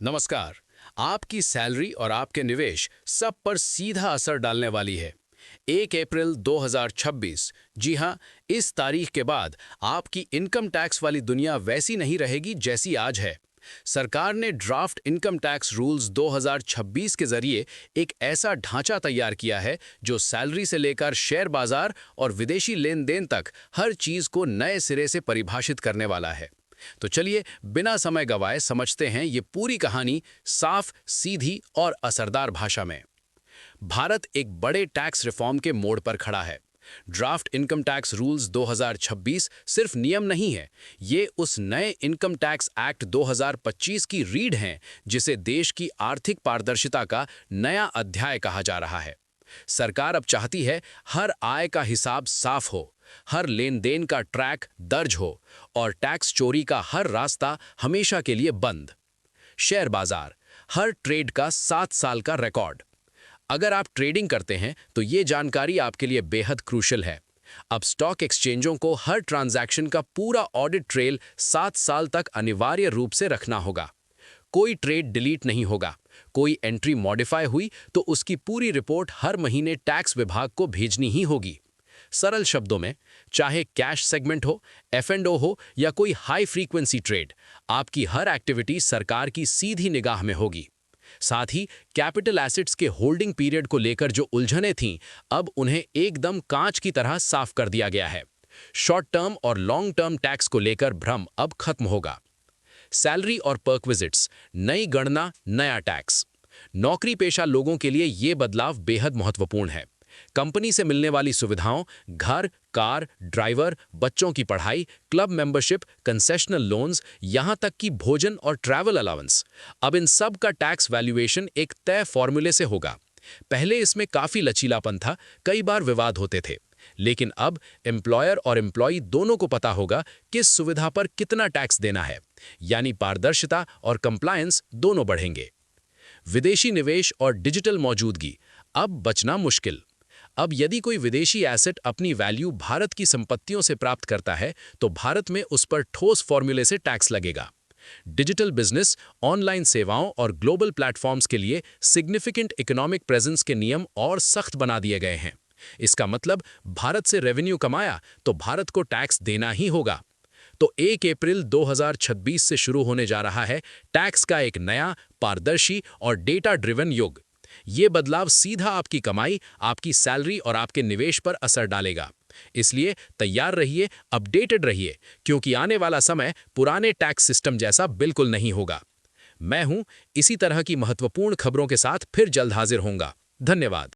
नमस्कार। आपकी सैलरी और आपके निवेश सब पर सीधा असर डालने वाली है। 1 अप्रैल 2026, जी हाँ, इस तारीख के बाद आपकी इनकम टैक्स वाली दुनिया वैसी नहीं रहेगी जैसी आज है। सरकार ने ड्राफ्ट इनकम टैक्स रूल्स 2026 के जरिए एक ऐसा ढांचा तैयार किया है जो सैलरी से लेकर शेयर बाजार और विदेशी लेन देन तक हर चीज को नए सिरे से परिभाषित करने वाला है। तो चलिए बिना समय गवाए समझते हैं ये पूरी कहानी साफ, सीधी और असरदार भाषा में। भारत एक बड़े टैक्स रिफॉर्म के मोड़ पर खड़ा है। ड्राफ्ट इनकम टैक्स रूल्स 2026 सिर्फ नियम नहीं है, ये उस नए इनकम टैक्स एक्ट 2025 की रीढ़ हैं जिसे देश की आर्थिक पारदर्शिता का नया अध्याय कहा जा रहा है। सरकार अब चाहती है हर आय का हिसाब साफ हो, हर लेन देन का ट्रैक दर्ज हो और टैक्स चोरी का हर रास्ता हमेशा के लिए बंद। शेयर बाजार, हर ट्रेड का 7 साल का रिकॉर्ड। अगर आप ट्रेडिंग करते हैं तो ये जानकारी आपके लिए बेहद क्रूशियल है। अब स्टॉक एक्सचेंजों को हर ट्रांजैक्शन का पूरा ऑडिट ट्रेल 7 साल तक अनिवार्य रूप से रखना होगा। कोई ट्रेड डिलीट नहीं होगा। कोई एंट्री मॉडिफाई हुई तो उसकी पूरी रिपोर्ट हर महीने टैक्स विभाग को भेजनी ही होगी। सरल शब्दों में, चाहे कैश सेगमेंट हो, F&O हो या कोई हाई फ्रीक्वेंसी ट्रेड, आपकी हर एक्टिविटी सरकार की सीधी निगाह में होगी। साथ ही कैपिटल एसेट्स के होल्डिंग पीरियड को लेकर जो उलझनें थीं, अब उन्हें एकदम कांच की तरह साफ कर दिया गया है। शॉर्ट टर्म और लॉन्ग टर्म टैक्स को लेकर भ्रम अब खत्म होगा। सैलरी और परक्विजिट्स, नई गणना, नया टैक्स। नौकरी पेशा लोगों के लिए ये बदलाव बेहद महत्वपूर्ण है। कंपनी से मिलने वाली सुविधाओं, घर, कार, ड्राइवर, बच्चों की पढ़ाई, क्लब मेंबरशिप, कंसेशनल लोन्स, यहां तक कि भोजन और ट्रैवल अलाउंस, अब इन सब का टैक्स वैल्यूएशन एक तय फॉर्मूले से होगा। पहले इसमें काफी लचीलापन था, कई बार विवाद होते थे, लेकिन अब एम्प्लॉयर और एम्प्लॉई दोनों को पता होगा किस सुविधा पर कितना टैक्स देना है, यानी पारदर्शिता और कंप्लायंस दोनों बढ़ेंगे। विदेशी निवेश और डिजिटल मौजूदगी अब बचना मुश्किल। अब यदि कोई विदेशी एसेट अपनी वैल्यू भारत की संपत्तियों से प्राप्त करता है तो भारत में उस पर ठोस फॉर्मूले से टैक्स लगेगा। डिजिटल बिजनेस, ऑनलाइन सेवाओं और ग्लोबल प्लेटफॉर्म्स के लिए सिग्निफिकेंट इकोनॉमिक प्रेजेंस के नियम और सख्त बना दिए गए हैं। इसका मतलब भारत से रेवेन्यू कमाया तो भारत को टैक्स देना ही होगा। तो 1 अप्रैल 2026 से शुरू होने जा रहा है टैक्स का एक नया, पारदर्शी और डेटा ड्रिवन युग। ये बदलाव सीधा आपकी कमाई, आपकी सैलरी और आपके निवेश पर असर डालेगा। इसलिए तैयार रहिए, अपडेटेड रहिए, क्योंकि आने वाला समय पुराने टैक्स सिस्टम जैसा बिल्कुल नहीं होगा। मैं हूं इसी तरह की महत्वपूर्ण खबरों के साथ फिर जल्द हाजिर होऊंगा। धन्यवाद।